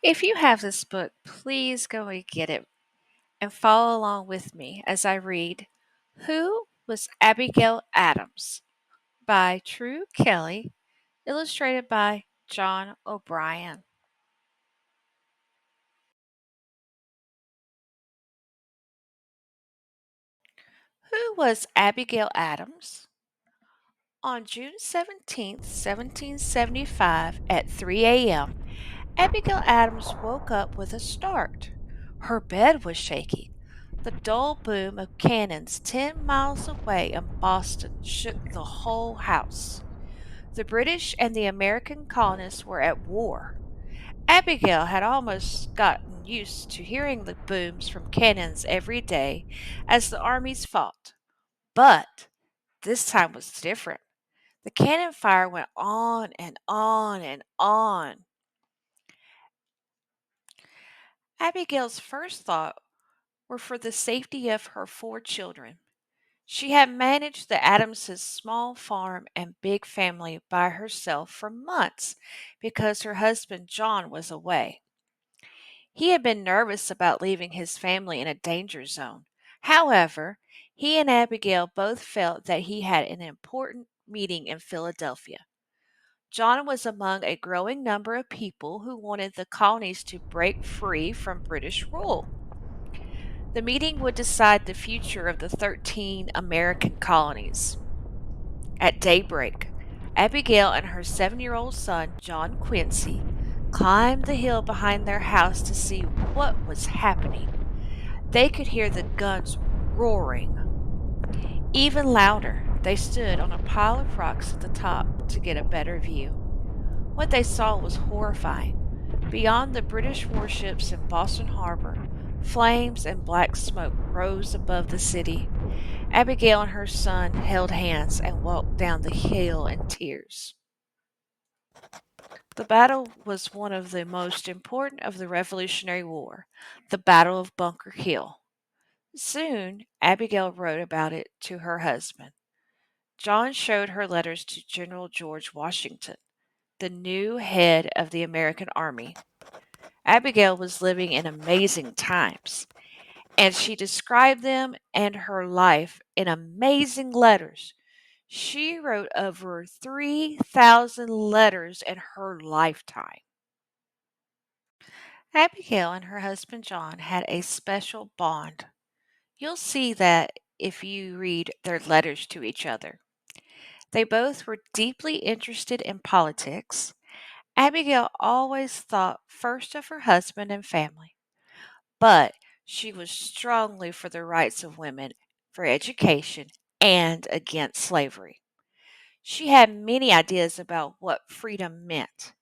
If you have this book, please go and get it and follow along with me as I read Who Was Abigail Adams by True Kelly, illustrated by John O'Brien. Who was Abigail Adams? On June 17th, 1775, at 3 a.m., Abigail Adams woke up with a start. Her bed was shaky. The dull boom of cannons 10 miles away in Boston shook the whole house. The British and the American colonists were at war. Abigail had almost gotten used to hearing the booms from cannons every day as the armies fought. But this time was different. The cannon fire went on and on and on. Abigail's first thought were for the safety of her 4 children. She had managed the Adamses' small farm and big family by herself for months because her husband John was away. He had been nervous about leaving his family in a danger zone. However, he and Abigail both felt that he had an important meeting in Philadelphia. John was among a growing number of people who wanted the colonies to break free from British rule. The meeting would decide the future of the 13 American colonies. At daybreak, Abigail and her 7-year-old son, John Quincy, climbed the hill behind their house to see what was happening. They could hear the guns roaring. Even louder, they stood on a pile of rocks at the top to get a better view. What they saw was horrifying. Beyond the British warships in Boston Harbor, flames and black smoke rose above the city. Abigail and her son held hands and walked down the hill in tears. The battle was one of the most important of the Revolutionary War, the Battle of Bunker Hill. Soon, Abigail wrote about it to her husband. John showed her letters to General George Washington, the new head of the American Army. Abigail was living in amazing times, and she described them and her life in amazing letters. She wrote over 3,000 letters in her lifetime. Abigail and her husband John had a special bond. You'll see that if you read their letters to each other. They both were deeply interested in politics. Abigail always thought first of her husband and family, but she was strongly for the rights of women, for education, and against slavery. She had many ideas about what freedom meant.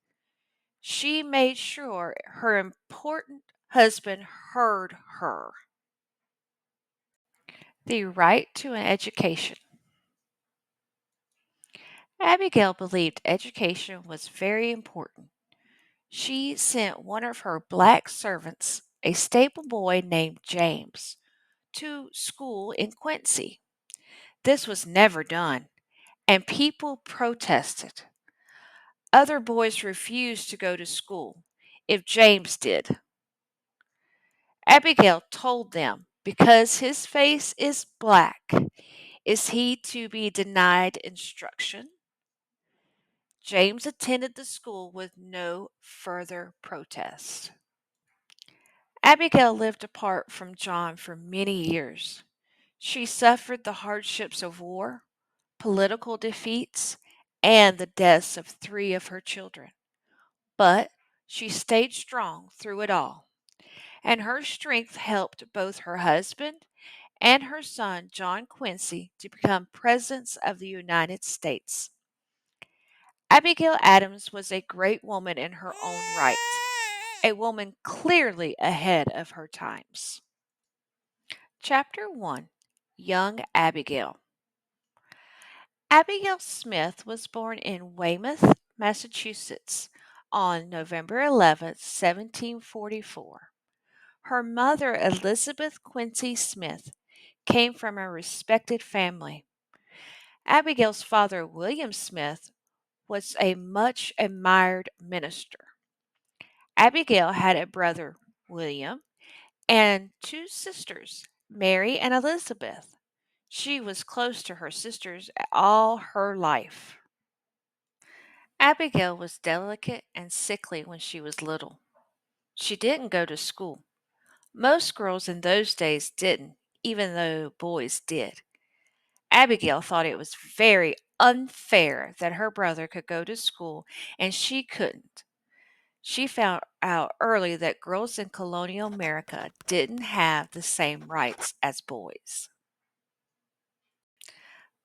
She made sure her important husband heard her. The right to an education. Abigail believed education was very important. She sent one of her black servants, a stable boy named James, to school in Quincy. This was never done, and people protested. Other boys refused to go to school if James did. Abigail told them, because his face is black, is he to be denied instruction? James attended the school with no further protest. Abigail lived apart from John for many years. She suffered the hardships of war, political defeats, and the deaths of 3 of her children. But she stayed strong through it all, and her strength helped both her husband and her son, John Quincy, to become presidents of the United States. Abigail Adams was a great woman in her own right, a woman clearly ahead of her times. Chapter 1. Young Abigail. Abigail Smith was born in Weymouth, Massachusetts on November 11, 1744. Her mother, Elizabeth Quincy Smith, came from a respected family. Abigail's father, William Smith, was a much admired minister. Abigail had a brother, William, and two sisters, Mary and Elizabeth. She was close to her sisters all her life. Abigail was delicate and sickly when she was little. She didn't go to school. Most girls in those days didn't, even though boys did. Abigail thought it was very unfair that her brother could go to school and she couldn't. She found out early that girls in colonial America didn't have the same rights as boys.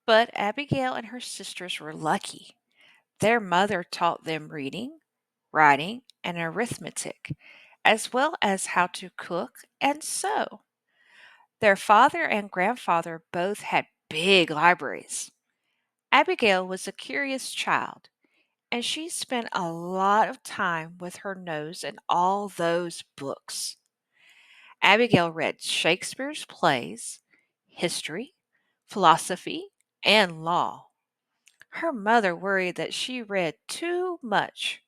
But Abigail and her sisters were lucky. Their mother taught them reading, writing, and arithmetic, as well as how to cook and sew. Their father and grandfather both had big libraries. Abigail was a curious child, and she spent a lot of time with her nose in all those books. Abigail read Shakespeare's plays, history, philosophy, and law. Her mother worried that she read too much.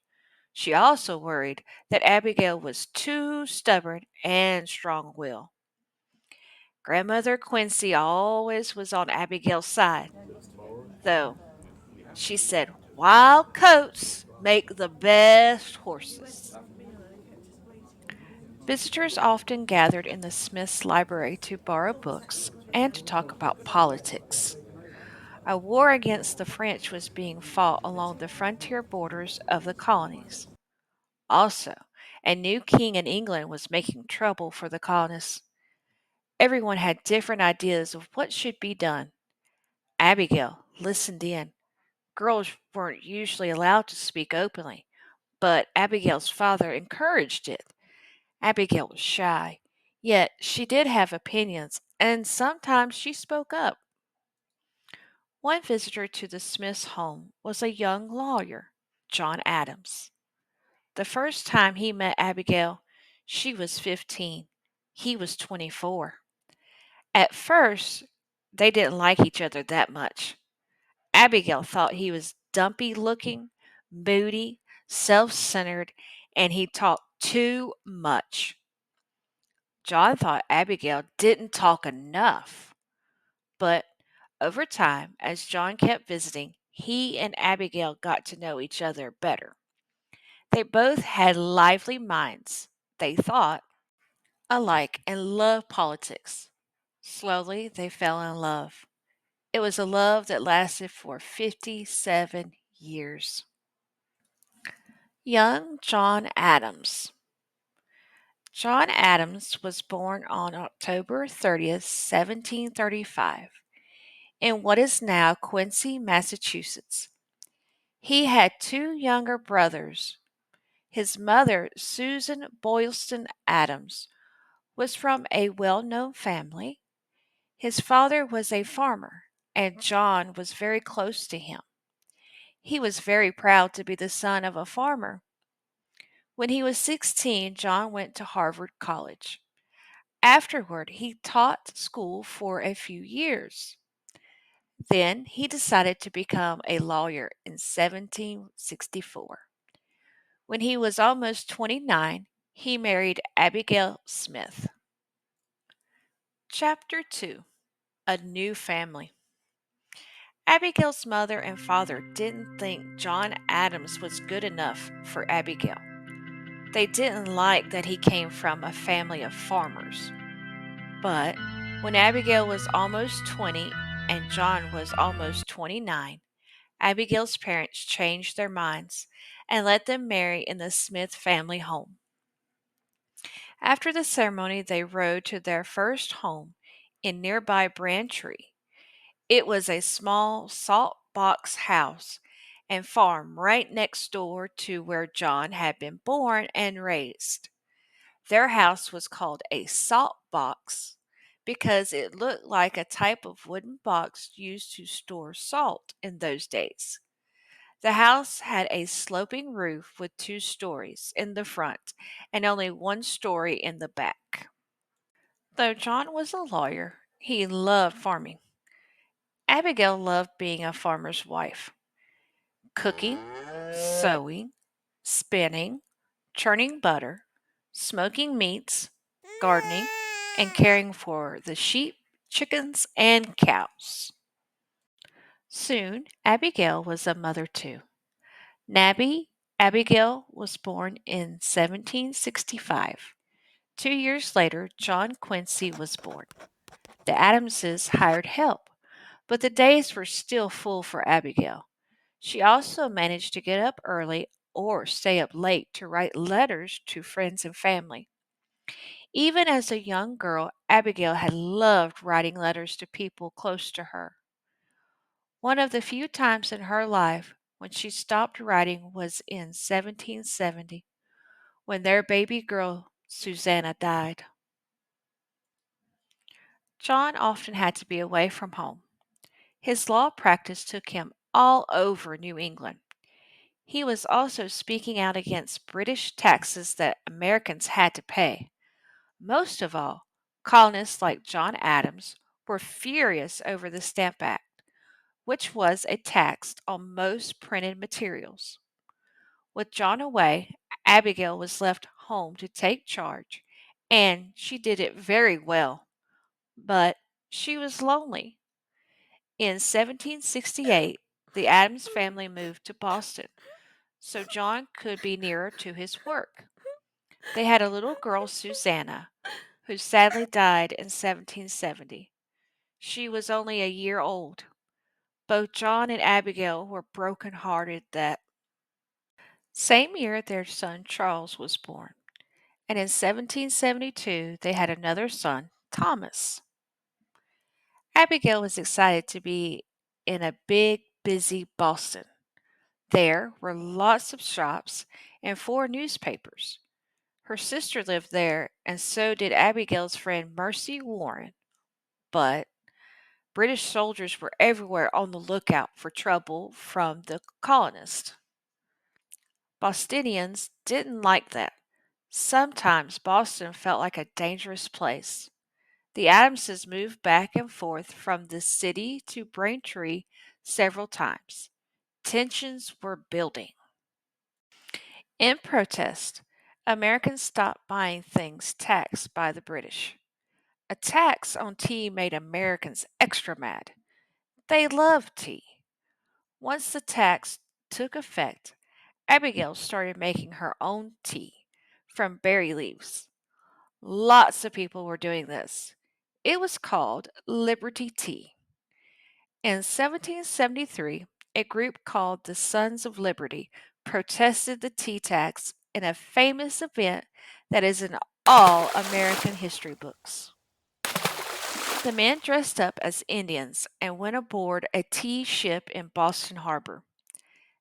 She also worried that Abigail was too stubborn and strong willed. Grandmother Quincy always was on Abigail's side, though she said wild coats make the best horses. Visitors often gathered in the Smith's library to borrow books and to talk about politics. A war against the French was being fought along the frontier borders of the colonies. Also, a new king in England was making trouble for the colonists. Everyone had different ideas of what should be done. Abigail listened in. Girls weren't usually allowed to speak openly, but Abigail's father encouraged it. Abigail was shy, yet she did have opinions, and sometimes she spoke up. One visitor to the Smiths' home was a young lawyer, John Adams. The first time he met Abigail, she was 15. He was 24. At first, they didn't like each other that much. Abigail thought he was dumpy looking, moody, self centered, and he talked too much. John thought Abigail didn't talk enough. But over time, as John kept visiting, he and Abigail got to know each other better. They both had lively minds, they thought, alike and loved politics. Slowly, they fell in love. It was a love that lasted for 57 years. Young John Adams. John Adams was born on October 30th, 1735, in what is now Quincy, Massachusetts. He had two younger brothers. His mother, Susan Boylston Adams, was from a well known family. His father was a farmer, and John was very close to him. He was very proud to be the son of a farmer. When he was 16, John went to Harvard College. Afterward, he taught school for a few years. Then he decided to become a lawyer in 1764. When he was almost 29, he married Abigail Smith. Chapter 2: A New Family. Abigail's mother and father didn't think John Adams was good enough for Abigail. They didn't like that he came from a family of farmers. But when Abigail was almost 20 and John was almost 29, Abigail's parents changed their minds and let them marry in the Smith family home. After the ceremony, they rode to their first home in nearby Braintree. It was a small salt box house and farm right next door to where John had been born and raised. Their house was called a salt box because it looked like a type of wooden box used to store salt in those days. The house had a sloping roof with two stories in the front and only one story in the back. Though John was a lawyer, he loved farming. Abigail loved being a farmer's wife. Cooking, sewing, spinning, churning butter, smoking meats, gardening, and caring for the sheep, chickens, and cows. Soon, Abigail was a mother too. Nabby Abigail was born in 1765. 2 years later, John Quincy was born. The Adamses hired help, but the days were still full for Abigail. She also managed to get up early or stay up late to write letters to friends and family. Even as a young girl, Abigail had loved writing letters to people close to her. One of the few times in her life when she stopped writing was in 1770 when their baby girl, Susanna, died. John often had to be away from home. His law practice took him all over New England. He was also speaking out against British taxes that Americans had to pay. Most of all, colonists like John Adams were furious over the Stamp Act, which was a tax on most printed materials. With John away, Abigail was left home to take charge, and she did it very well. But she was lonely. In 1768, the Adams family moved to Boston so John could be nearer to his work. They had a little girl, Susanna, who sadly died in 1770. She was only a year old. Both John and Abigail were broken-hearted that same year their son Charles was born, and in 1772 they had another son, Thomas. Abigail was excited to be in a big, busy Boston. There were lots of shops and 4 newspapers. Her sister lived there, and so did Abigail's friend Mercy Warren. But British soldiers were everywhere on the lookout for trouble from the colonists. Bostonians didn't like that. Sometimes Boston felt like a dangerous place. The Adamses moved back and forth from the city to Braintree several times. Tensions were building. In protest, Americans stopped buying things taxed by the British. A tax on tea made Americans extra mad. They loved tea. Once the tax took effect, Abigail started making her own tea from berry leaves. Lots of people were doing this. It was called Liberty Tea. In 1773, a group called the Sons of Liberty protested the tea tax in a famous event that is in all American history books. The men dressed up as Indians and went aboard a tea ship in Boston Harbor.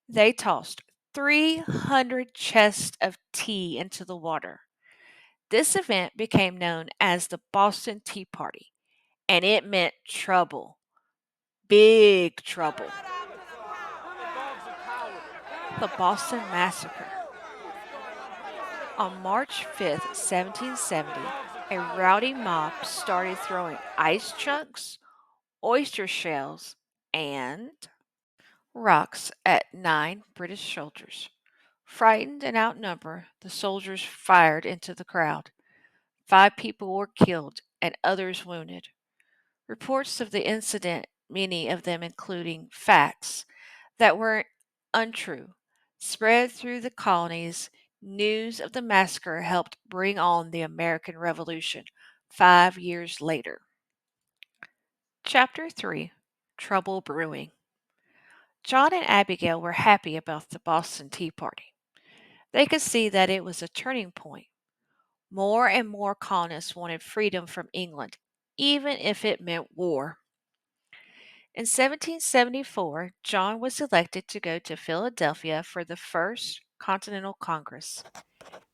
They tossed 300 chests of tea into the water. This event became known as the Boston Tea Party, and it meant trouble, big trouble. The Boston Massacre. On March 5th, 1770, a rowdy mob started throwing ice chunks, oyster shells, and rocks at 9 British soldiers. Frightened and outnumbered, the soldiers fired into the crowd. 5 people were killed and others wounded. Reports of the incident, many of them including facts that were untrue, spread through the colonies. News of the massacre helped bring on the American Revolution 5 years later. Chapter 3 Trouble Brewing. John and Abigail were happy about the Boston Tea Party. They could see that it was a turning point. More and more colonists wanted freedom from England, even if it meant war. In 1774, John was elected to go to Philadelphia for the First Continental Congress.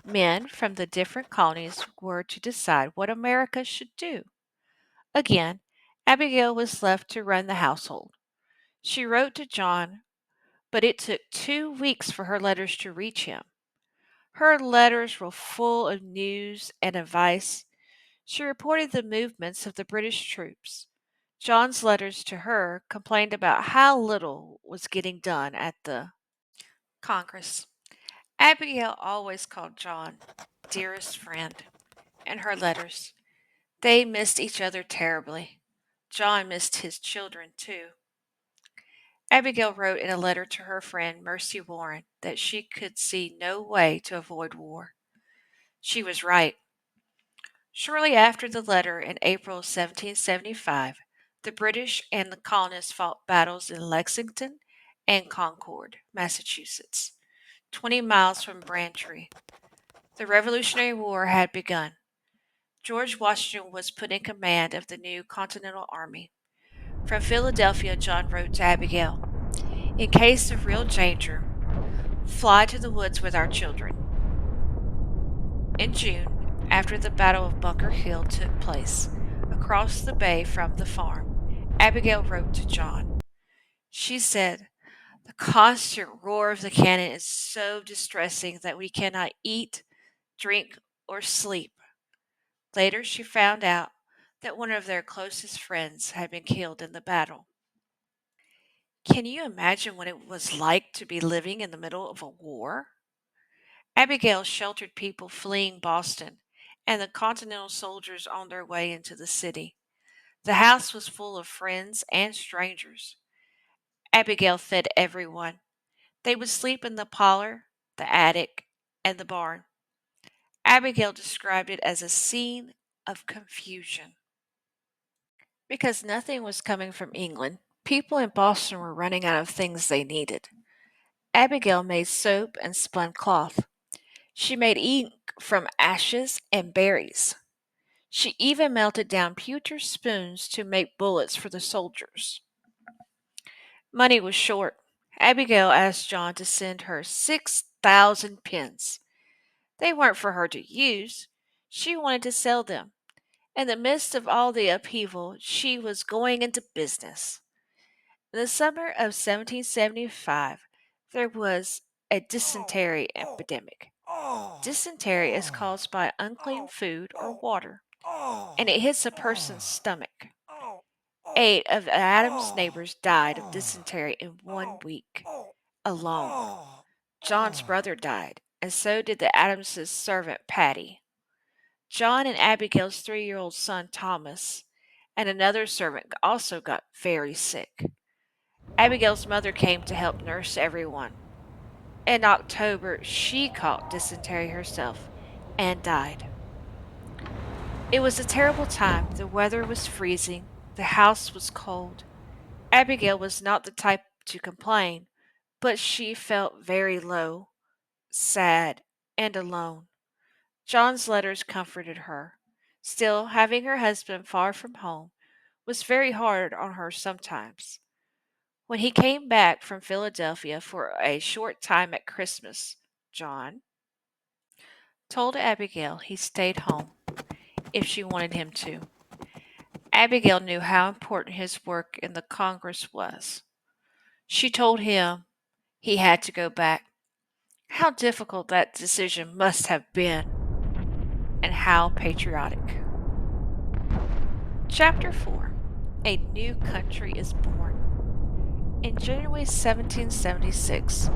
Men from the different colonies were to decide what America should do. Again, Abigail was left to run the household. She wrote to John, but it took 2 weeks for her letters to reach him. Her letters were full of news and advice. She reported the movements of the British troops. John's letters to her complained about how little was getting done at the Congress. Abigail always called John dearest friend in her letters. They missed each other terribly. John missed his children too. Abigail wrote in a letter to her friend Mercy Warren that she could see no way to avoid war. She was right. Shortly after the letter in April 1775, the British and the colonists fought battles in Lexington and Concord, Massachusetts, 20 miles from Braintree. The Revolutionary War had begun. George Washington was put in command of the new Continental Army. From Philadelphia, John wrote to Abigail, "In case of real danger, fly to the woods with our children." In June, after the Battle of Bunker Hill took place, across the bay from the farm, Abigail wrote to John. She said, "The constant roar of the cannon is so distressing that we cannot eat, drink, or sleep." Later, she found out that one of their closest friends had been killed in the battle. Can you imagine what it was like to be living in the middle of a war? Abigail sheltered people fleeing Boston and the Continental soldiers on their way into the city. The house was full of friends and strangers. Abigail fed everyone. They would sleep in the parlor, the attic, and the barn. Abigail described it as a scene of confusion. Because nothing was coming from England, people in Boston were running out of things they needed. Abigail made soap and spun cloth. She made ink from ashes and berries. She even melted down pewter spoons to make bullets for the soldiers. Money was short. Abigail asked John to send her 6,000 pence. They weren't for her to use. She wanted to sell them. In the midst of all the upheaval, she was going into business. In the summer of 1775, there was a dysentery epidemic. Dysentery is caused by unclean food or water, and it hits a person's stomach. 8 of Adam's neighbors died of dysentery in 1 week alone. John's brother died, and so did the Adamses' servant Patty. John and Abigail's 3-year-old son Thomas and another servant also got very sick. Abigail's mother came to help nurse everyone. In October, she caught dysentery herself and died. It was a terrible time. The weather was freezing. The house was cold. Abigail was not the type to complain, but she felt very low, sad, and alone. John's letters comforted her. Still, having her husband far from home was very hard on her sometimes. When he came back from Philadelphia for a short time at Christmas, John told Abigail he stayed home if she wanted him to. Abigail knew how important his work in the Congress was. She told him he had to go back. How difficult that decision must have been, and how patriotic. Chapter 4. A New Country is Born. In January 1776,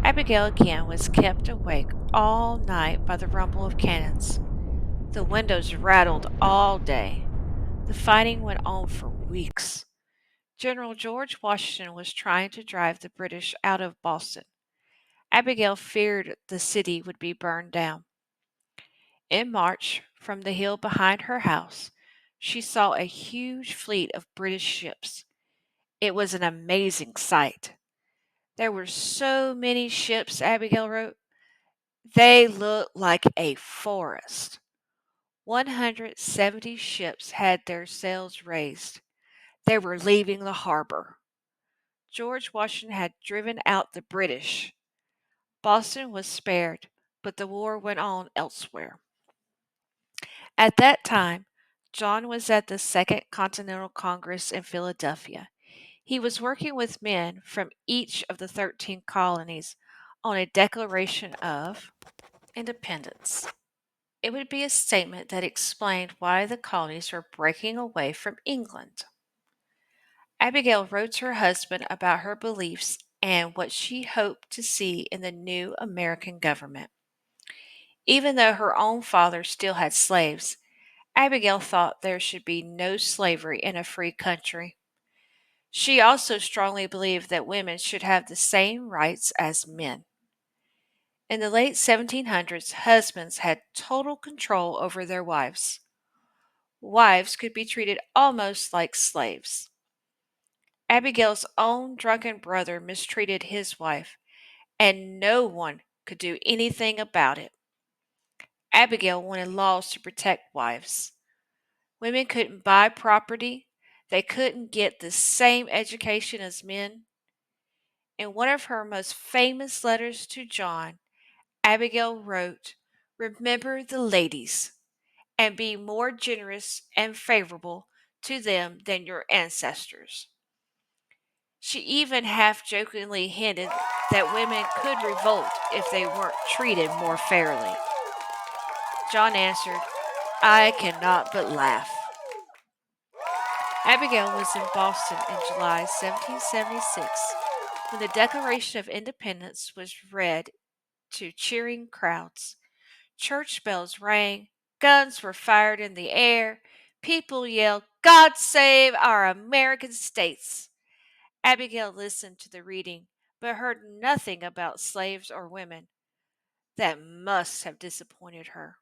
Abigail again was kept awake all night by the rumble of cannons. The windows rattled all day. The fighting went on for weeks. General George Washington was trying to drive the British out of Boston. Abigail feared the city would be burned down. In March, from the hill behind her house, she saw a huge fleet of British ships. It was an amazing sight. There were so many ships, Abigail wrote. They looked like a forest. 170 ships had their sails raised. They were leaving the harbor. George Washington had driven out the British. Boston was spared, but the war went on elsewhere. At that time, John was at the Second Continental Congress in Philadelphia. He was working with men from each of the 13 colonies on a Declaration of Independence. It would be a statement that explained why the colonies were breaking away from England. Abigail wrote to her husband about her beliefs and what she hoped to see in the new American government. Even though her own father still had slaves, Abigail thought there should be no slavery in a free country. She also strongly believed that women should have the same rights as men. In the late 1700s, husbands had total control over their wives. Wives could be treated almost like slaves. Abigail's own drunken brother mistreated his wife, and no one could do anything about it. Abigail wanted laws to protect wives. Women couldn't buy property, they couldn't get the same education as men. In one of her most famous letters to John, Abigail wrote, "Remember the ladies, and be more generous and favorable to them than your ancestors." She even half jokingly hinted that women could revolt if they weren't treated more fairly. John answered, "I cannot but laugh." Abigail was in Boston in July 1776 when the Declaration of Independence was read to cheering crowds. Church bells rang, guns were fired in the air, people yelled, "God save our American states." Abigail listened to the reading, but heard nothing about slaves or women. That must have disappointed her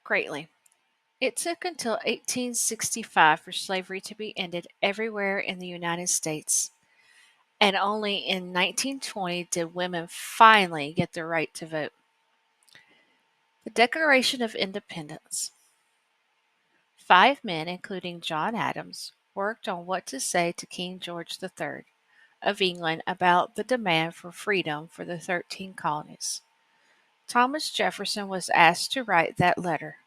greatly. It took until 1865 for slavery to be ended everywhere in the United States, and only in 1920 did women finally get the right to vote. The Declaration of Independence. 5 men, including John Adams, worked on what to say to King George III of England about the demand for freedom for the 13 colonies. Thomas Jefferson was asked to write that letter,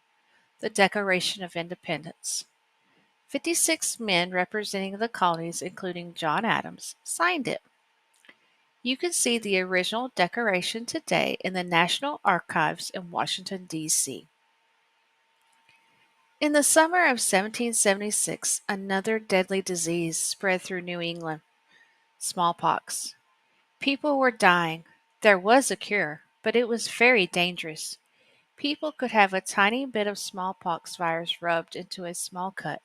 the Declaration of Independence. 56 men representing the colonies, including John Adams, signed it. You can see the original declaration today in the National Archives in Washington, D.C. In the summer of 1776, another deadly disease spread through New England, smallpox. People were dying. There was a cure, but it was very dangerous. People could have a tiny bit of smallpox virus rubbed into a small cut.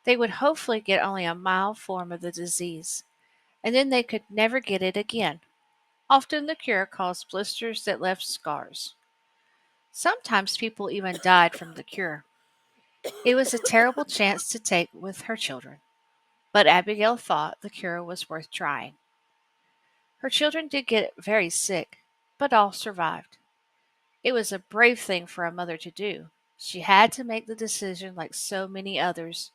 They would hopefully get only a mild form of the disease, and then they could never get it again. Often the cure caused blisters that left scars. Sometimes people even died from the cure. It was a terrible chance to take with her children, but Abigail thought the cure was worth trying. Her children did get very sick, but all survived. It was a brave thing for a mother to do. She had to make the decision, like so many others,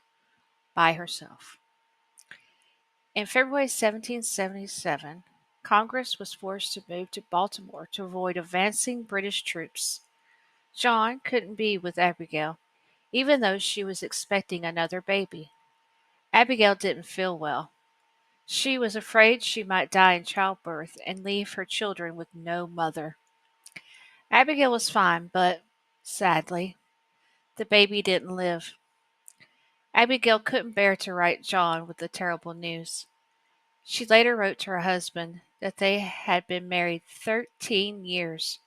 by herself. In February 1777, Congress was forced to move to Baltimore to avoid advancing British troops. John couldn't be with Abigail, even though she was expecting another baby. Abigail didn't feel well. She was afraid she might die in childbirth and leave her children with no mother. Abigail was fine, but, sadly, the baby didn't live. Abigail couldn't bear to write John with the terrible news. She later wrote to her husband that they had been married 13 years,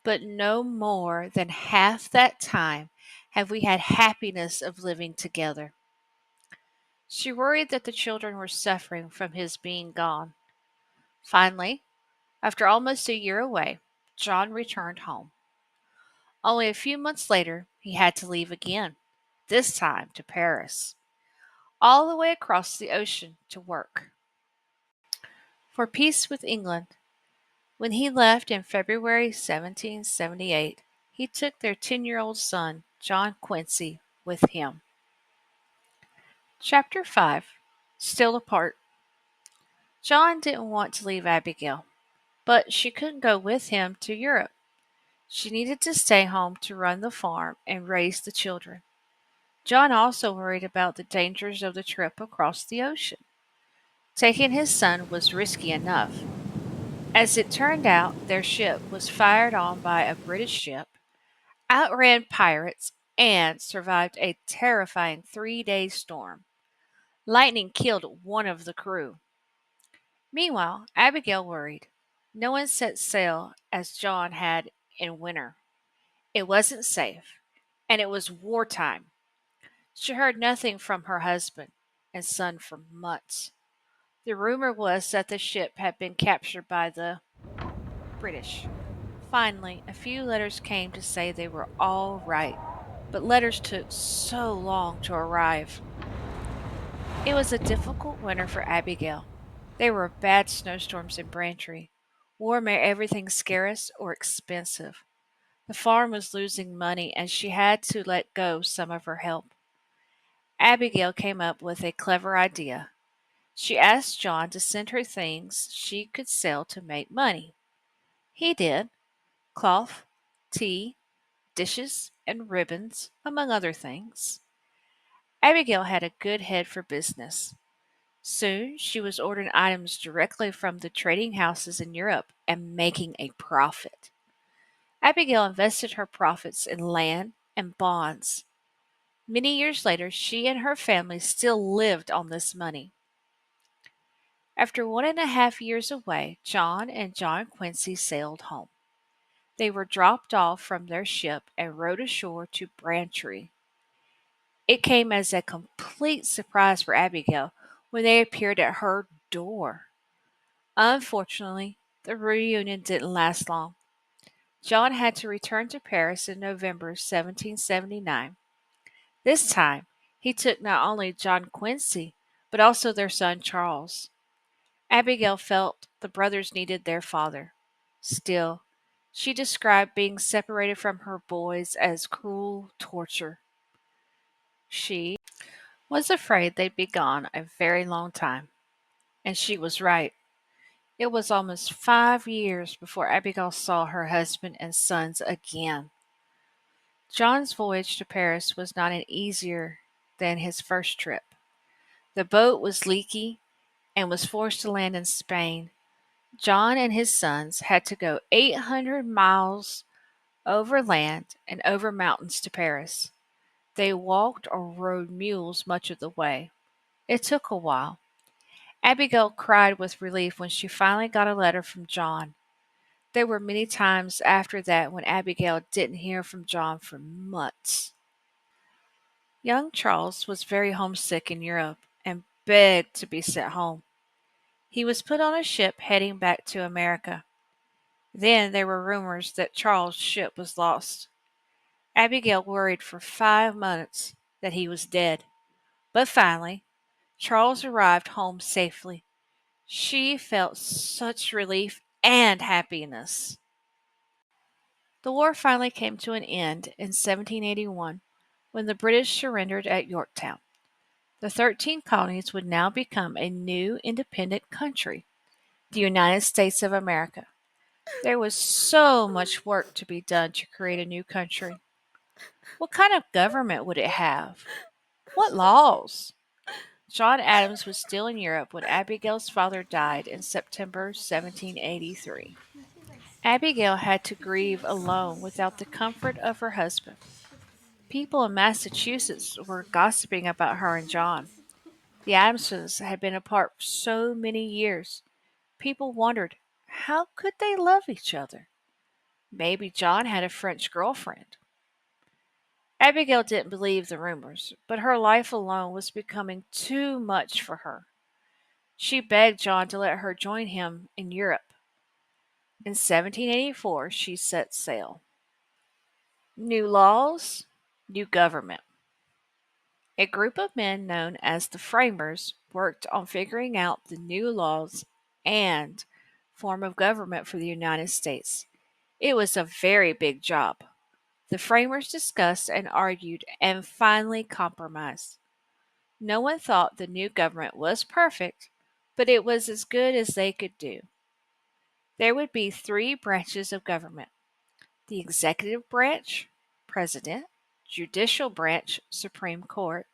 but no more than half that time have we had happiness of living together. She worried that the children were suffering from his being gone. Finally, after almost a year away, John returned home. Only a few months later, he had to leave again, this time to Paris, all the way across the ocean to work for peace with England. When he left in February 1778, he took their 10-year-old son, John Quincy, with him. Chapter 5. Still Apart. John didn't want to leave Abigail, but she couldn't go with him to Europe. She needed to stay home to run the farm and raise the children. John also worried about the dangers of the trip across the ocean. Taking his son was risky enough. As it turned out, their ship was fired on by a British ship, outran pirates, and survived a terrifying 3-day storm. Lightning killed one of the crew. Meanwhile, Abigail worried. No one set sail as John had in winter. It wasn't safe, and it was wartime. She heard nothing from her husband and son for months. The rumor was that the ship had been captured by the British. Finally, a few letters came to say they were all right, but letters took so long to arrive. It was a difficult winter for Abigail. There were bad snowstorms in Braintree. War made everything scarce or expensive. The farm was losing money and she had to let go some of her help. Abigail came up with a clever idea. She asked John to send her things she could sell to make money. He did: cloth, tea, dishes, and ribbons, among other things. Abigail had a good head for business. Soon she was ordering items directly from the trading houses in Europe and making a profit. Abigail invested her profits in land and bonds. Many years later, she and her family still lived on this money. After 1.5 years away, John and John Quincy sailed home. They were dropped off from their ship and rowed ashore to Braintree. It came as a complete surprise for Abigail when they appeared at her door. Unfortunately, the reunion didn't last long. John had to return to Paris in November 1779. This time, he took not only John Quincy, but also their son Charles. Abigail felt the brothers needed their father. Still, she described being separated from her boys as cruel torture. She was afraid they'd be gone a very long time, and she was right. It was almost 5 years before Abigail saw her husband and sons again. John's voyage to Paris was not any easier than his first trip. The boat was leaky and was forced to land in Spain. John and his sons had to go 800 miles over land and over mountains to Paris. They walked or rode mules much of the way. It took a while. Abigail cried with relief when she finally got a letter from John. There were many times after that when Abigail didn't hear from John for months. Young Charles was very homesick in Europe and begged to be sent home. He was put on a ship heading back to America. Then there were rumors that Charles' ship was lost. Abigail worried for 5 months that he was dead. But finally, Charles arrived home safely. She felt such relief and happiness. The war finally came to an end in 1781 when the British surrendered at Yorktown. The 13 colonies would now become a new independent country, the United States of America. There was so much work to be done to create a new country. What kind of government would it have? What laws? John Adams was still in Europe when Abigail's father died in September 1783. Abigail had to grieve alone without the comfort of her husband. People in Massachusetts were gossiping about her and John. The Adamses had been apart for so many years. People wondered, how could they love each other? Maybe John had a French girlfriend. Abigail didn't believe the rumors, but her life alone was becoming too much for her. She begged John to let her join him in Europe. In 1784, she set sail. New laws, new government. A group of men known as the Framers worked on figuring out the new laws and form of government for the United States. It was a very big job. The Framers discussed and argued and finally compromised. No one thought the new government was perfect, but it was as good as they could do. There would be three branches of government: the executive branch, President; judicial branch, Supreme Court;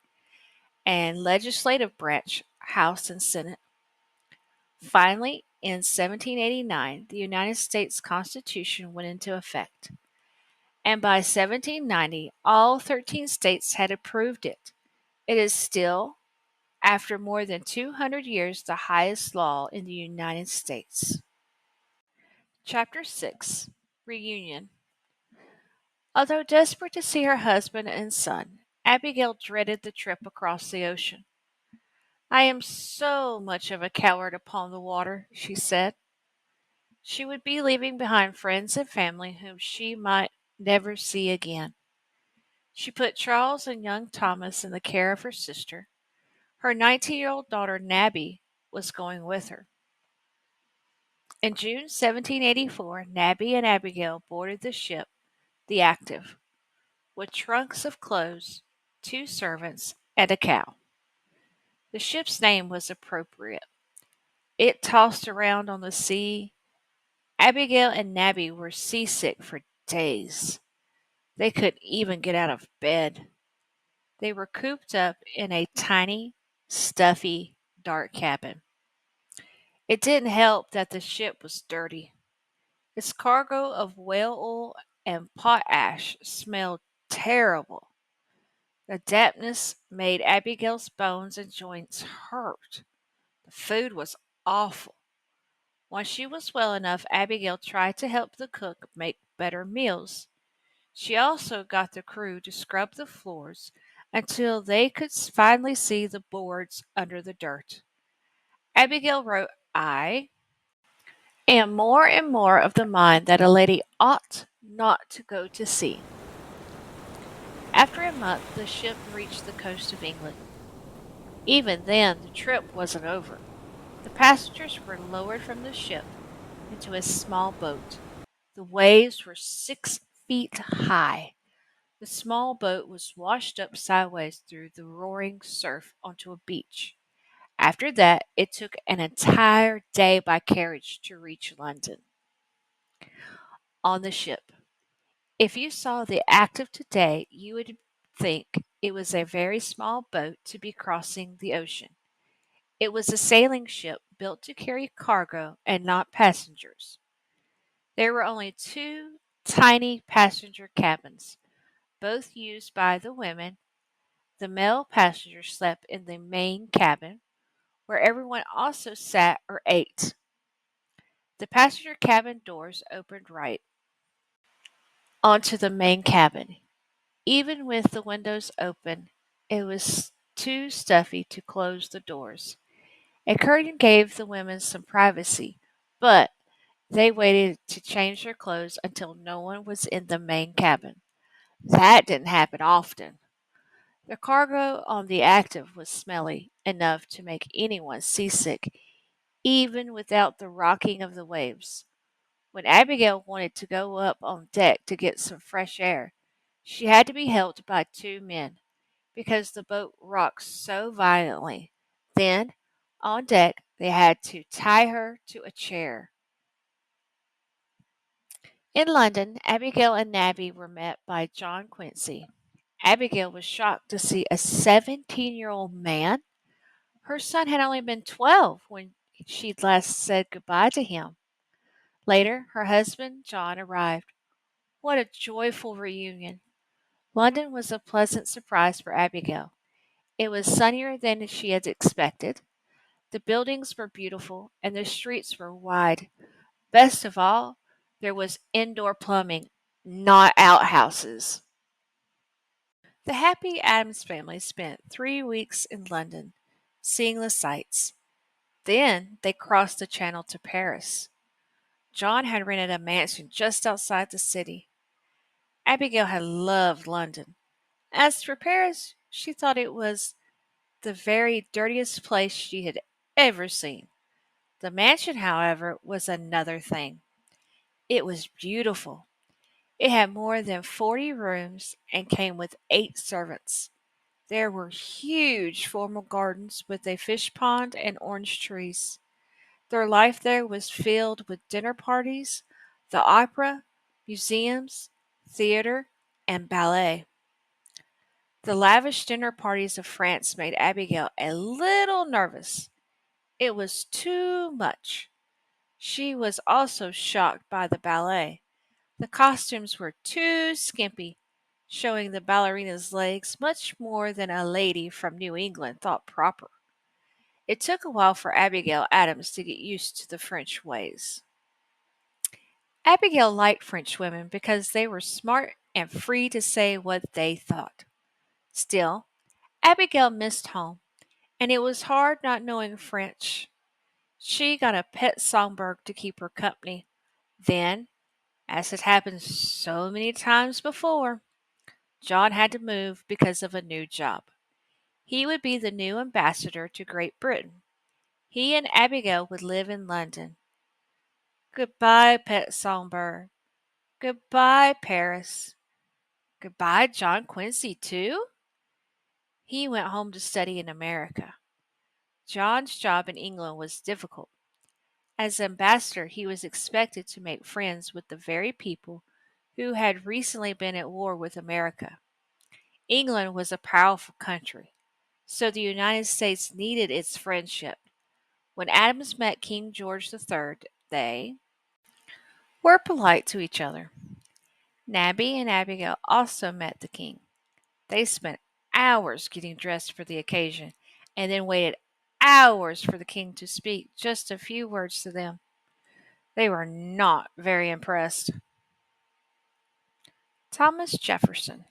and legislative branch, House and Senate. Finally, in 1789, the United States Constitution went into effect, and by 1790, all 13 states had approved it. It is still after more than 200 years, the highest law in the United States. Chapter 6 Reunion. Although desperate to see her husband and son, Abigail dreaded the trip across the ocean. I am so much of a coward upon the water, she said. She would be leaving behind friends and family whom she might never see again. She put Charles and young Thomas in the care of her sister. Her 19-year-old daughter Nabby was going with her. In June 1784, Nabby and Abigail boarded the ship, the Active, with trunks of clothes, 2 servants, and a cow. The ship's name was appropriate. It tossed around on the sea. Abigail and Nabby were seasick for days. They couldn't even get out of bed. They were cooped up in a tiny, stuffy, dark cabin. It didn't help that the ship was dirty. Its cargo of whale oil and potash smelled terrible. The dampness made Abigail's bones and joints hurt. The food was awful. When she was well enough, Abigail tried to help the cook make better meals. She also got the crew to scrub the floors until they could finally see the boards under the dirt. Abigail wrote, I am more and more of the mind that a lady ought not to go to sea. After a month, the ship reached the coast of England. Even then, the trip wasn't over. The passengers were lowered from the ship into a small boat. The waves were 6 feet high. The small boat was washed up sideways through the roaring surf onto a beach. After that, it took an entire day by carriage to reach London. On the ship. If you saw the Active today, you would think it was a very small boat to be crossing the ocean. It was a sailing ship built to carry cargo and not passengers. There were only 2 tiny passenger cabins, both used by the women. The male passengers slept in the main cabin, where everyone also sat or ate. The passenger cabin doors opened right onto the main cabin. Even with the windows open, it was too stuffy to close the doors. A curtain gave the women some privacy, but they waited to change their clothes until no one was in the main cabin. That didn't happen often. The cargo on the Active was smelly enough to make anyone seasick, even without the rocking of the waves. When Abigail wanted to go up on deck to get some fresh air, she had to be helped by 2 men because the boat rocked so violently. Then, on deck, they had to tie her to a chair. In London, Abigail and Nabby were met by John Quincy. Abigail was shocked to see a 17-year-old man. Her son had only been 12 when she last said goodbye to him. Later, her husband, John, arrived. What a joyful reunion! London was a pleasant surprise for Abigail. It was sunnier than she had expected. The buildings were beautiful and the streets were wide. Best of all, there was indoor plumbing, not outhouses. The happy Adams family spent 3 weeks in London, seeing the sights. Then they crossed the channel to Paris. John had rented a mansion just outside the city. Abigail had loved London. As for Paris, she thought it was the very dirtiest place she had ever seen. The mansion, however, was another thing. It was beautiful. It had more than 40 rooms and came with 8 servants. There were huge formal gardens with a fish pond and orange trees. Their life there was filled with dinner parties, the opera, museums, theater, and ballet. The lavish dinner parties of France made Abigail a little nervous. It was too much. She was also shocked by the ballet. The costumes were too skimpy, showing the ballerina's legs much more than a lady from New England thought proper. It took a while for Abigail Adams to get used to the French ways. Abigail liked French women because they were smart and free to say what they thought. Still, Abigail missed home, and it was hard not knowing French. She got a pet songbird to keep her company. Then, as had happened so many times before, John had to move because of a new job. He would be the new ambassador to Great Britain. He and Abigail would live in London. Goodbye, pet songbird. Goodbye, Paris. Goodbye, John Quincy, too? He went home to study in America. John's job in England was difficult. As ambassador, he was expected to make friends with the very people who had recently been at war with America. England was a powerful country, so the United States needed its friendship. When Adams met King George III, they were polite to each other. Nabby and Abigail also met the king. They spent hours getting dressed for the occasion and then waited hours for the king to speak just a few words to them. They were not very impressed. Thomas Jefferson.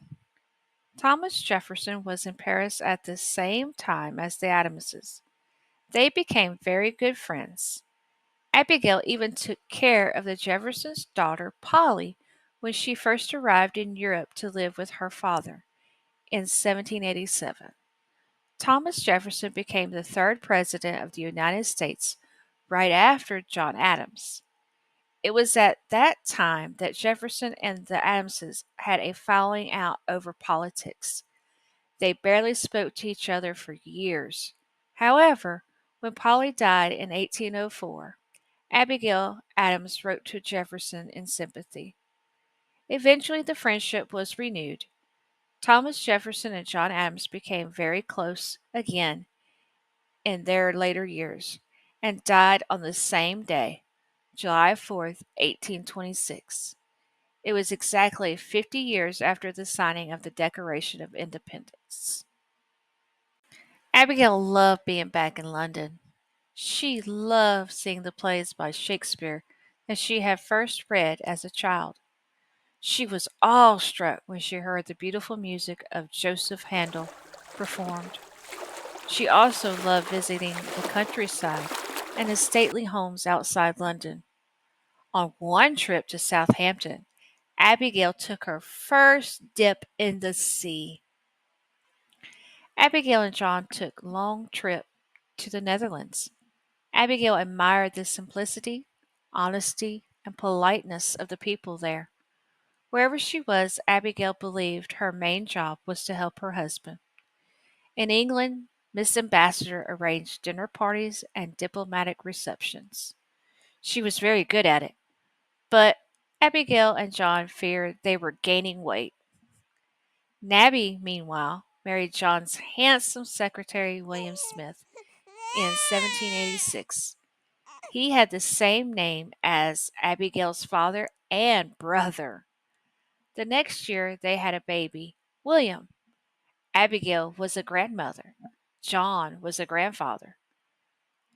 Thomas Jefferson was in Paris at the same time as the Adamses. They became very good friends. Abigail even took care of the Jeffersons' daughter, Polly, when she first arrived in Europe to live with her father in 1787. Thomas Jefferson became the third president of the United States right after John Adams. It was at that time that Jefferson and the Adamses had a falling out over politics. They barely spoke to each other for years. However, when Polly died in 1804, Abigail Adams wrote to Jefferson in sympathy. Eventually, the friendship was renewed. Thomas Jefferson and John Adams became very close again in their later years and died on the same day, July 4th, 1826. It was exactly 50 years after the signing of the Declaration of Independence. Abigail loved being back in London. She loved seeing the plays by Shakespeare that she had first read as a child. She was awestruck when she heard the beautiful music of Joseph Handel performed. She also loved visiting the countryside and the stately homes outside London. On one trip to Southampton, Abigail took her first dip in the sea. Abigail and John took a long trip to the Netherlands. Abigail admired the simplicity, honesty, and politeness of the people there. Wherever she was, Abigail believed her main job was to help her husband. In England, Miss Ambassador arranged dinner parties and diplomatic receptions. She was very good at it, but Abigail and John feared they were gaining weight. Nabby, meanwhile, married John's handsome secretary, William Smith, in 1786. He had the same name as Abigail's father and brother. The next year, they had a baby, William. Abigail was a grandmother. John was a grandfather.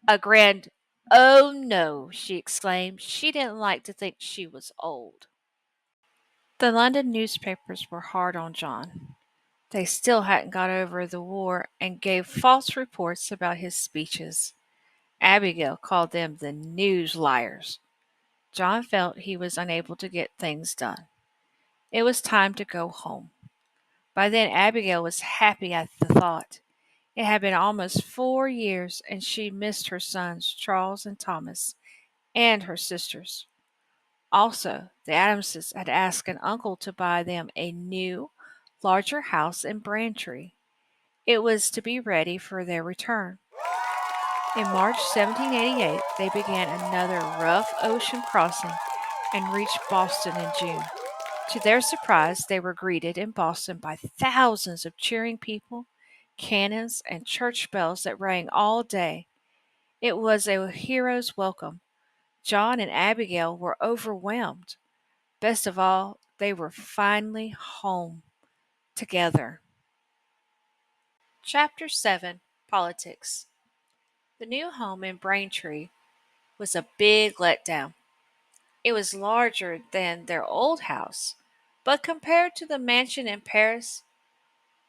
A grand, oh no, she exclaimed. She didn't like to think she was old. The London newspapers were hard on John. They still hadn't got over the war and gave false reports about his speeches. Abigail called them the news liars. John felt he was unable to get things done. It was time to go home. By then, Abigail was happy at the thought. It had been almost 4 years, and she missed her sons, Charles and Thomas, and her sisters. Also, the Adamses had asked an uncle to buy them a new, larger house in Braintree. It was to be ready for their return. In March 1788, they began another rough ocean crossing and reached Boston in June. To their surprise, they were greeted in Boston by thousands of cheering people, cannons, and church bells that rang all day. It was a hero's welcome. John and Abigail were overwhelmed. Best of all, they were finally home together. Chapter 7, Politics. The new home in Braintree was a big letdown. It was larger than their old house, but compared to the mansion in Paris,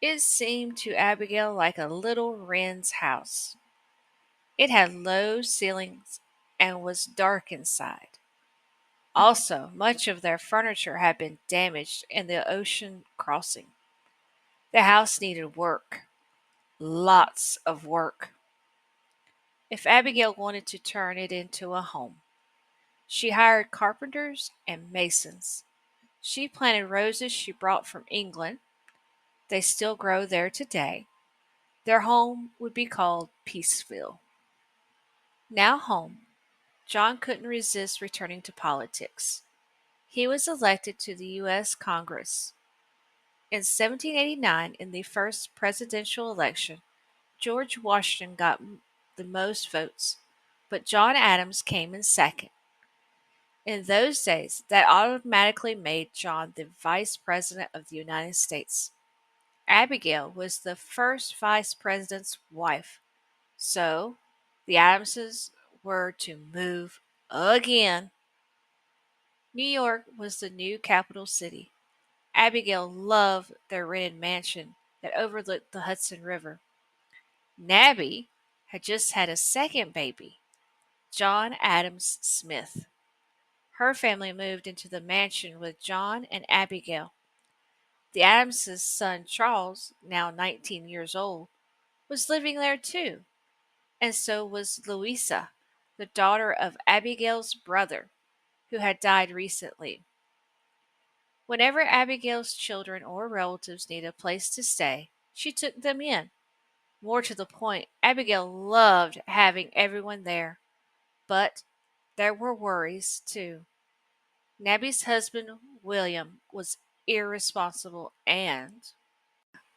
it seemed to Abigail like a little wren's house. It had low ceilings and was dark inside. Also, much of their furniture had been damaged in the ocean crossing. The house needed work, lots of work, if Abigail wanted to turn it into a home. She hired carpenters and masons. She planted roses she brought from England. They still grow there today. Their home would be called Peaceville. Now home, John couldn't resist returning to politics. He was elected to the U.S. Congress. In 1789, in the first presidential election, George Washington got the most votes, but John Adams came in second. In those days, that automatically made John the Vice President of the United States. Abigail was the first Vice President's wife, so the Adamses were to move again. New York was the new capital city. Abigail loved their rented mansion that overlooked the Hudson River. Nabby had just had a second baby, John Adams Smith. Her family moved into the mansion with John and Abigail. The Adamses' son Charles, now 19 years old, was living there too, and so was Louisa, the daughter of Abigail's brother, who had died recently. Whenever Abigail's children or relatives needed a place to stay, she took them in. More to the point, Abigail loved having everyone there, but there were worries too. Nabby's husband, William, was irresponsible and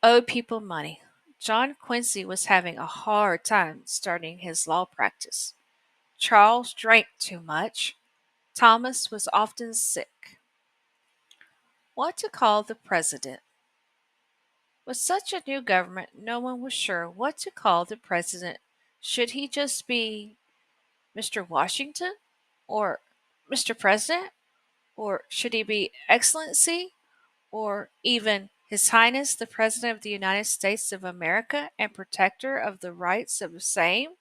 owed people money. John Quincy was having a hard time starting his law practice. Charles drank too much. Thomas was often sick. What to call the president? With such a new government, no one was sure what to call the president. Should he just be Mr. Washington? Or Mr. President? Or should he be Excellency? Or even His Highness the President of the United States of America and Protector of the rights of the same?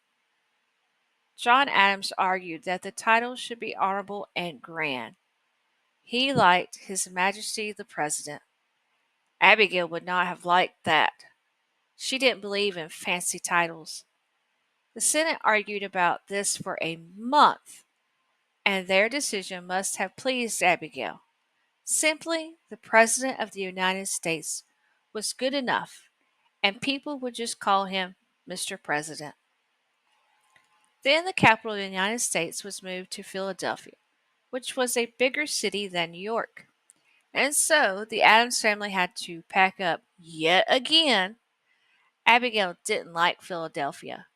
John Adams argued that the title should be honorable and grand. He liked His Majesty the President. Abigail would not have liked that. She didn't believe in fancy titles. The Senate argued about this for a month, and their decision must have pleased Abigail. Simply, the President of the United States was good enough, and people would just call him Mr. President. Then the capital of the United States was moved to Philadelphia, which was a bigger city than New York. And so the Adams family had to pack up yet again. Abigail didn't like Philadelphia.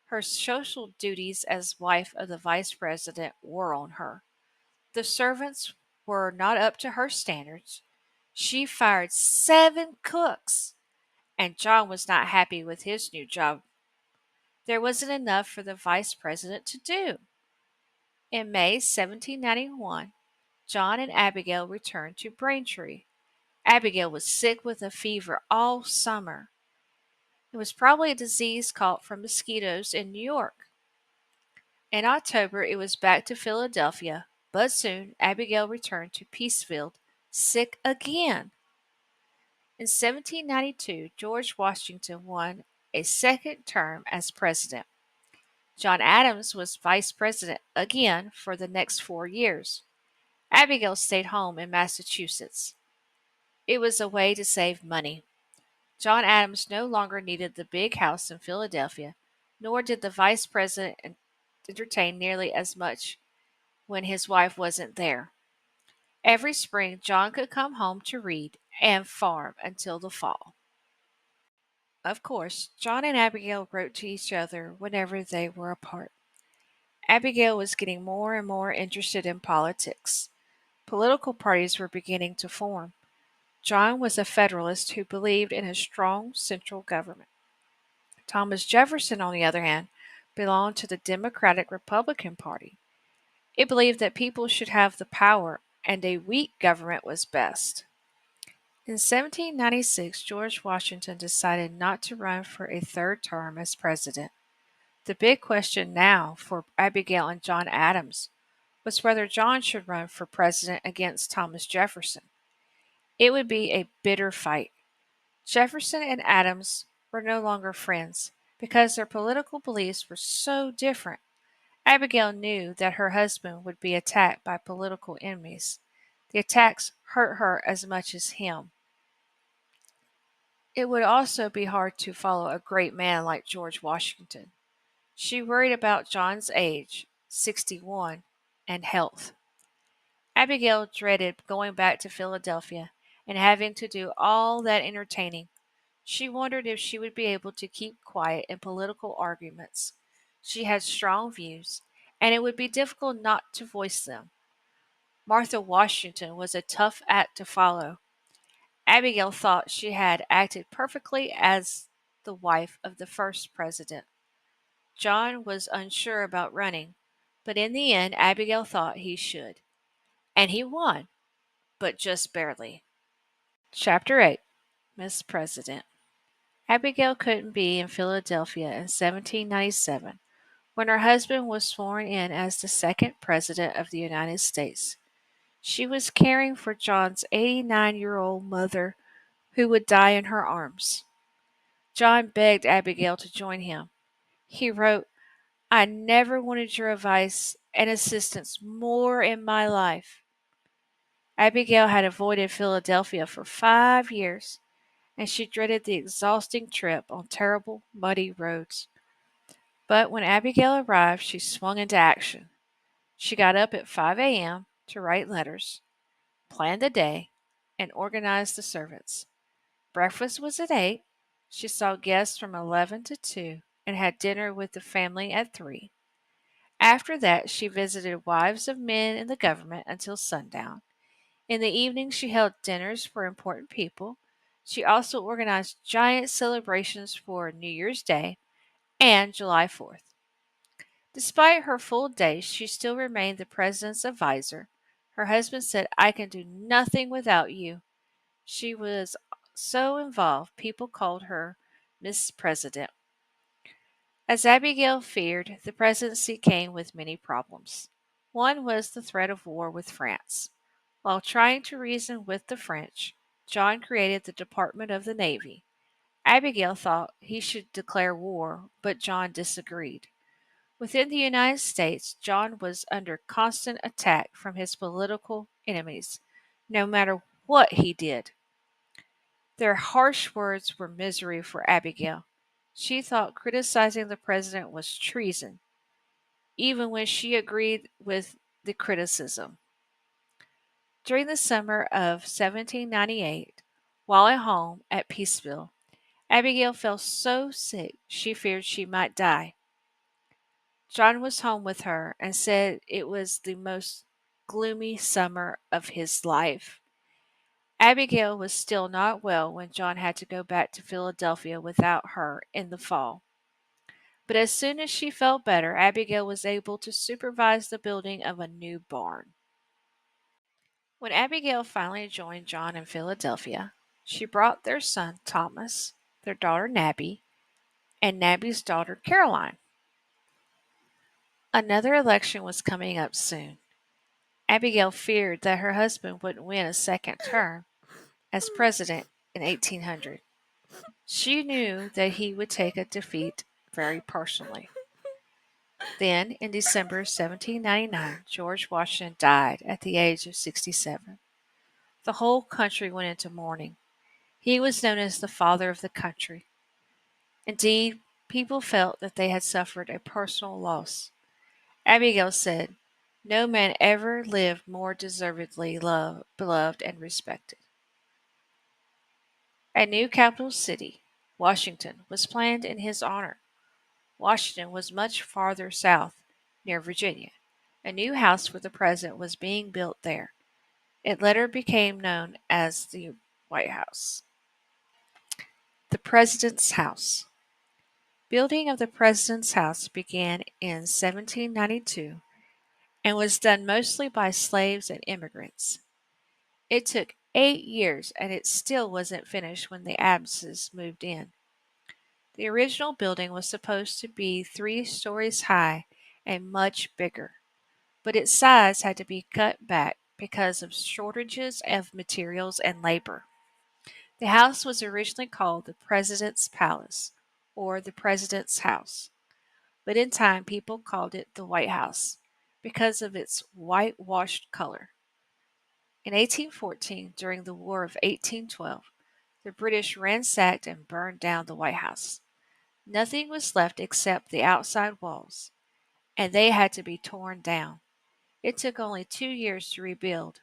Her social duties as wife of the vice president wore on her. The servants were not up to her standards. She fired 7 cooks, and John was not happy with his new job. There wasn't enough for the vice president to do. In May 1791, John and Abigail returned to Braintree. Abigail was sick with a fever all summer. It was probably a disease caught from mosquitoes in New York. In October, it was back to Philadelphia, but soon Abigail returned to Peacefield, sick again. In 1792, George Washington won a second term as president. John Adams was vice president again for the next 4 years. Abigail stayed home in Massachusetts. It was a way to save money. John Adams no longer needed the big house in Philadelphia, nor did the vice president entertain nearly as much when his wife wasn't there. Every spring, John could come home to read and farm until the fall. Of course, John and Abigail wrote to each other whenever they were apart. Abigail was getting more and more interested in politics. Political parties were beginning to form. John was a Federalist who believed in a strong central government. Thomas Jefferson, on the other hand, belonged to the Democratic Republican Party. It believed that people should have the power and a weak government was best. In 1796, George Washington decided not to run for a third term as president. The big question now for Abigail and John Adams was whether John should run for president against Thomas Jefferson. It would be a bitter fight. Jefferson and Adams were no longer friends because their political beliefs were so different. Abigail knew that her husband would be attacked by political enemies. The attacks hurt her as much as him. It would also be hard to follow a great man like George Washington. She worried about John's age, 61, and health. Abigail dreaded going back to Philadelphia and having to do all that entertaining. She wondered if she would be able to keep quiet in political arguments. She had strong views, and it would be difficult not to voice them. Martha Washington was a tough act to follow. Abigail thought she had acted perfectly as the wife of the first president. John was unsure about running, but in the end, Abigail thought he should. And he won, but just barely. Chapter 8, Miss President. Abigail couldn't be in Philadelphia in 1797 when her husband was sworn in as the second President of the United States. She was caring for John's 89-year-old mother who would die in her arms. John begged Abigail to join him. He wrote, "I never wanted your advice and assistance more in my life." Abigail had avoided Philadelphia for 5 years, and she dreaded the exhausting trip on terrible, muddy roads. But when Abigail arrived, she swung into action. She got up at 5 a.m. to write letters, plan the day, and organize the servants. Breakfast was at 8. She saw guests from 11 to 2 and had dinner with the family at 3. After that, she visited wives of men in the government until sundown. In the evening, she held dinners for important people. She also organized giant celebrations for New Year's Day and July 4th. Despite her full day, she still remained the president's advisor. Her husband said, "I can do nothing without you." She was so involved, people called her Miss President. As Abigail feared, the presidency came with many problems. One was the threat of war with France. While trying to reason with the French, John created the Department of the Navy. Abigail thought he should declare war, but John disagreed. Within the United States, John was under constant attack from his political enemies, no matter what he did. Their harsh words were misery for Abigail. She thought criticizing the president was treason, even when she agreed with the criticism. During the summer of 1798, while at home at Peaceville, Abigail felt so sick she feared she might die. John was home with her and said it was the most gloomy summer of his life. Abigail was still not well when John had to go back to Philadelphia without her in the fall. But as soon as she felt better, Abigail was able to supervise the building of a new barn. When Abigail finally joined John in Philadelphia, she brought their son Thomas, their daughter Nabby, and Nabby's daughter Caroline. Another election was coming up soon. Abigail feared that her husband wouldn't win a second term as president in 1800. She knew that he would take a defeat very personally. Then, in December 1799, George Washington died at the age of 67. The whole country went into mourning. He was known as the father of the country. Indeed, people felt that they had suffered a personal loss. Abigail said, "No man ever lived more deservedly beloved and respected." A new capital city, Washington, was planned in his honor. Washington was much farther south, near Virginia. A new house for the president was being built there. It later became known as the White House. The President's House. Building of the president's house began in 1792 and was done mostly by slaves and immigrants. It took 8 years and it still wasn't finished when the Adamses moved in. The original building was supposed to be 3 stories high and much bigger, but its size had to be cut back because of shortages of materials and labor. The house was originally called the President's Palace or the President's House, but in time people called it the White House because of its whitewashed color. In 1814, during the War of 1812, the British ransacked and burned down the White House. Nothing was left except the outside walls, and they had to be torn down. It took only 2 years to rebuild.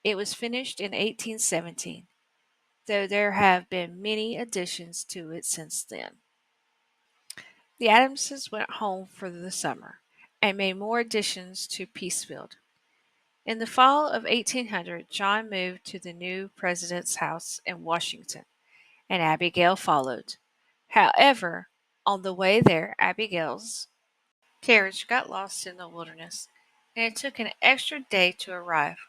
It was finished in 1817, though there have been many additions to it since then. The Adamses went home for the summer and made more additions to Peacefield. In the fall of 1800, John moved to the new president's house in Washington, and Abigail followed. However, on the way there, Abigail's carriage got lost in the wilderness, and it took an extra day to arrive.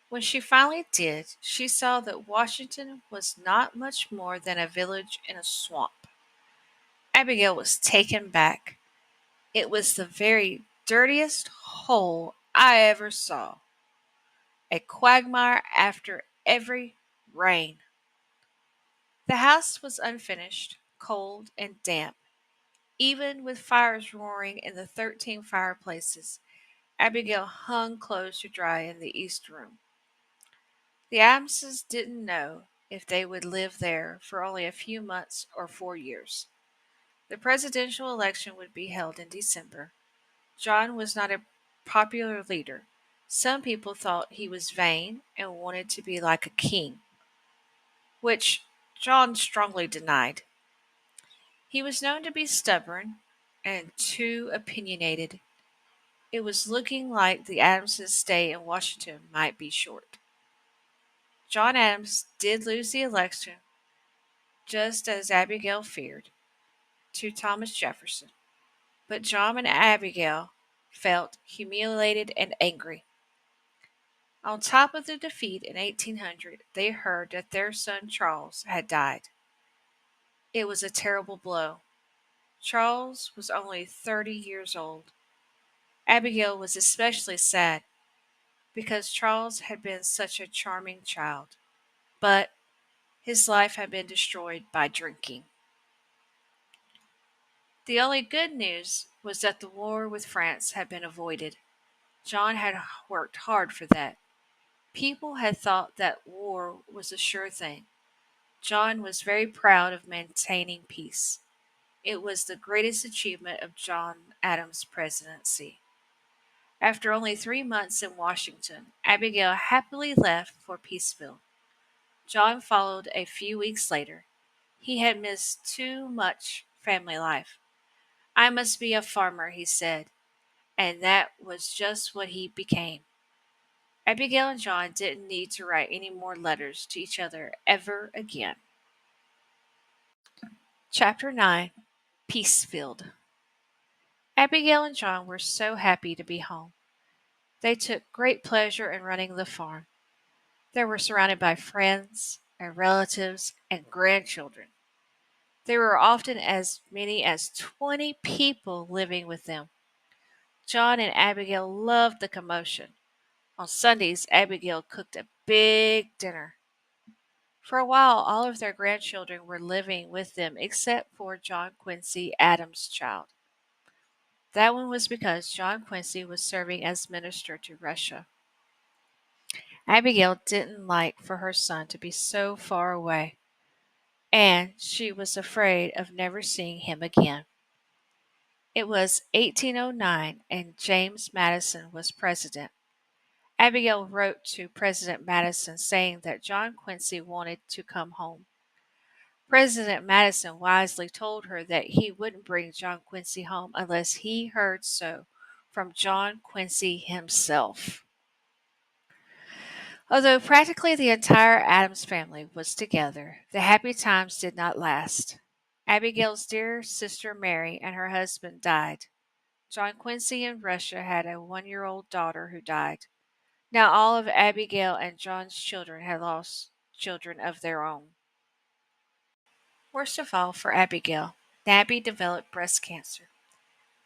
When she finally did, she saw that Washington was not much more than a village in a swamp. Abigail was taken back. It was the very dirtiest hole I ever saw. A quagmire after every rain. The house was unfinished, cold, and damp. Even with fires roaring in the 13 fireplaces, Abigail hung clothes to dry in the east room. The Adamses didn't know if they would live there for only a few months or 4 years. The presidential election would be held in December. John was not a popular leader. Some people thought he was vain and wanted to be like a king, which John strongly denied. He was known to be stubborn and too opinionated. It was looking like the Adamses' stay in Washington might be short. John Adams did lose the election, just as Abigail feared, to Thomas Jefferson. But John and Abigail felt humiliated and angry. On top of the defeat in 1800, they heard that their son Charles had died. It was a terrible blow. Charles was only 30 years old. Abigail was especially sad because Charles had been such a charming child, but his life had been destroyed by drinking. The only good news was that the war with France had been avoided. John had worked hard for that. People had thought that war was a sure thing. John was very proud of maintaining peace. It was the greatest achievement of John Adams' presidency. After only 3 months in Washington, Abigail happily left for Peaceville. John followed a few weeks later. He had missed too much family life. I must be a farmer, he said, and that was just what he became. Abigail and John didn't need to write any more letters to each other ever again. Chapter 9, Peacefield. Abigail and John were so happy to be home. They took great pleasure in running the farm. They were surrounded by friends and relatives and grandchildren. There were often as many as 20 people living with them. John and Abigail loved the commotion. On Sundays, Abigail cooked a big dinner. For a while, all of their grandchildren were living with them except for John Quincy Adams' child. That one was because John Quincy was serving as minister to Russia. Abigail didn't like for her son to be so far away, and she was afraid of never seeing him again. It was 1809, and James Madison was president. Abigail wrote to President Madison saying that John Quincy wanted to come home. President Madison wisely told her that he wouldn't bring John Quincy home unless he heard so from John Quincy himself. Although practically the entire Adams family was together, the happy times did not last. Abigail's dear sister Mary and her husband died. John Quincy in Russia had a 1 year old daughter who died. Now all of Abigail and John's children had lost children of their own. Worst of all for Abigail, Nabby developed breast cancer.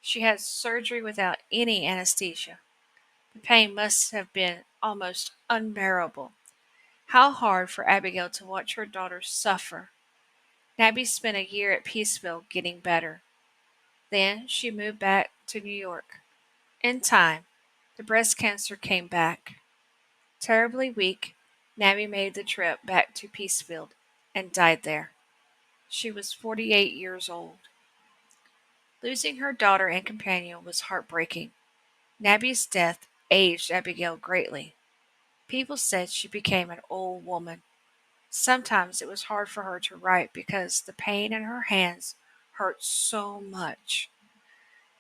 She had surgery without any anesthesia. The pain must have been almost unbearable. How hard for Abigail to watch her daughter suffer. Nabby spent a year at Peaceville getting better. Then she moved back to New York. In time, the breast cancer came back. Terribly weak, Nabby made the trip back to Peacefield and died there. She was 48 years old. Losing her daughter and companion was heartbreaking. Nabby's death aged Abigail greatly. People said she became an old woman. Sometimes it was hard for her to write because the pain in her hands hurt so much.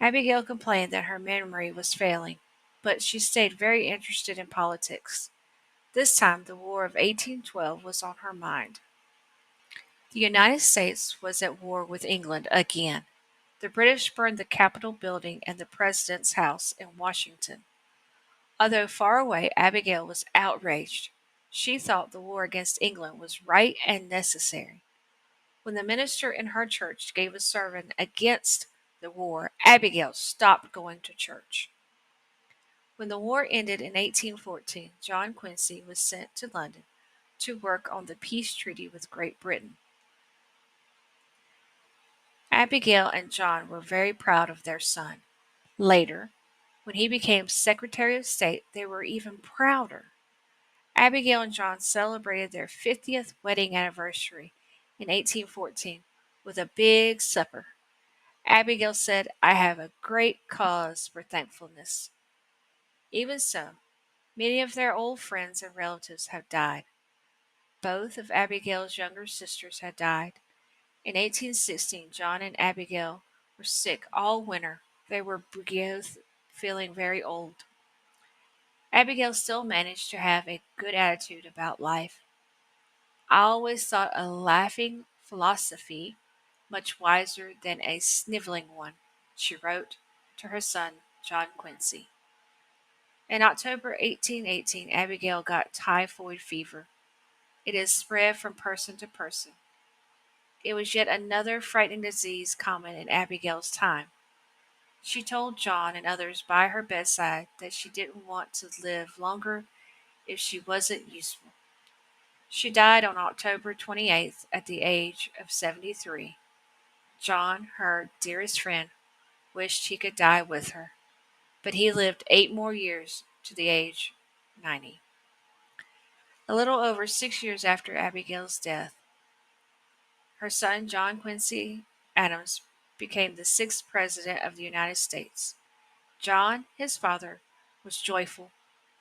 Abigail complained that her memory was failing, but she stayed very interested in politics. This time, the War of 1812 was on her mind. The United States was at war with England again. The British burned the Capitol building and the President's house in Washington. Although far away, Abigail was outraged. She thought the war against England was right and necessary. When the minister in her church gave a sermon against the war, Abigail stopped going to church. When the war ended in 1814, John Quincy was sent to London to work on the peace treaty with Great Britain. Abigail and John were very proud of their son. Later, when he became Secretary of State, they were even prouder. Abigail and John celebrated their 50th wedding anniversary in 1814 with a big supper. Abigail said, "I have a great cause for thankfulness." Even so, many of their old friends and relatives have died. Both of Abigail's younger sisters had died. In 1816, John and Abigail were sick all winter. They were both feeling very old. Abigail still managed to have a good attitude about life. "I always thought a laughing philosophy much wiser than a sniveling one," she wrote to her son, John Quincy. In October 1818, Abigail got typhoid fever. It is spread from person to person. It was yet another frightening disease common in Abigail's time. She told John and others by her bedside that she didn't want to live longer if she wasn't useful. She died on October 28th at the age of 73. John, her dearest friend, wished he could die with her, but he lived 8 more years to the age of 90. A little over 6 years after Abigail's death, her son John Quincy Adams became the sixth President of the United States. John, his father, was joyful,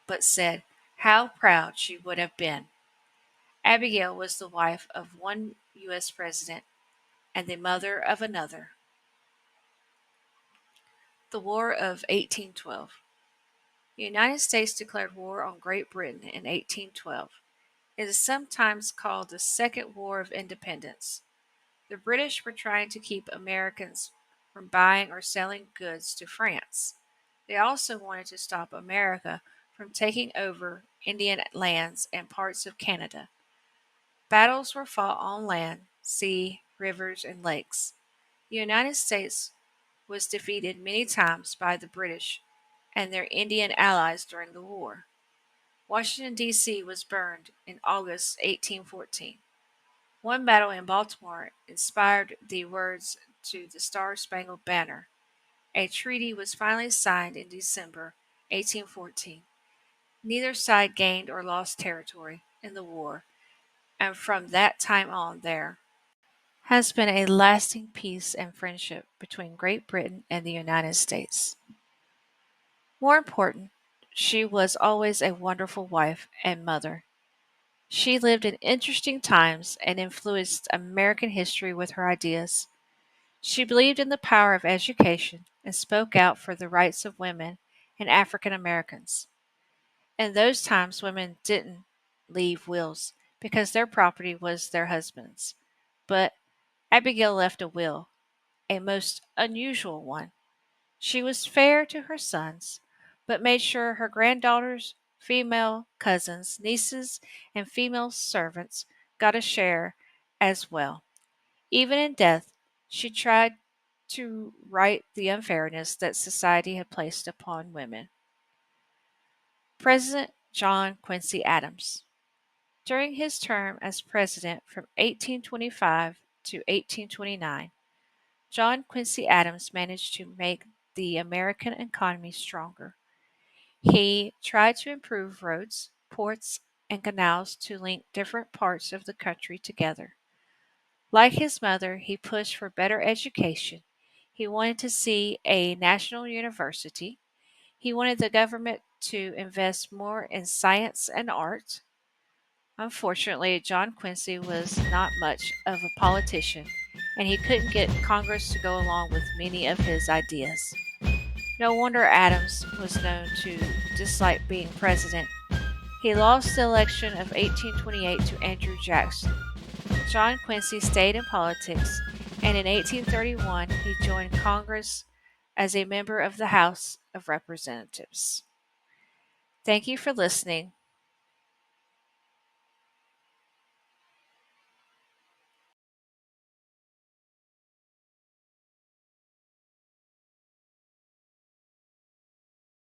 but said how proud she would have been. Abigail was the wife of one U.S. President and the mother of another. The War of 1812. The United States declared war on Great Britain in 1812. It is sometimes called the Second War of Independence. The British were trying to keep Americans from buying or selling goods to France. They also wanted to stop America from taking over Indian lands and parts of Canada. Battles were fought on land, sea, rivers, and lakes. The United States was defeated many times by the British and their Indian allies during the war. Washington, D.C. was burned in August 1814. One battle in Baltimore inspired the words to the Star-Spangled Banner. A treaty was finally signed in December 1814. Neither side gained or lost territory in the war, and from that time on there has been a lasting peace and friendship between Great Britain and the United States. More important, she was always a wonderful wife and mother. She lived in interesting times and influenced American history with her ideas. She believed in the power of education and spoke out for the rights of women and African Americans. In those times, women didn't leave wills because their property was their husband's. But Abigail left a will, a most unusual one. She was fair to her sons, but made sure her granddaughters, female cousins, nieces, and female servants got a share as well. Even in death, she tried to right the unfairness that society had placed upon women. President John Quincy Adams. During his term as president from 1825 to 1829, John Quincy Adams managed to make the American economy stronger. He tried to improve roads, ports, and canals to link different parts of the country together. Like his mother, he pushed for better education. He wanted to see a national university. He wanted the government to invest more in science and art. Unfortunately, John Quincy was not much of a politician, and he couldn't get Congress to go along with many of his ideas. No wonder Adams was known to dislike being president. He lost the election of 1828 to Andrew Jackson. John Quincy stayed in politics, and in 1831 he joined Congress as a member of the House of Representatives. Thank you for listening.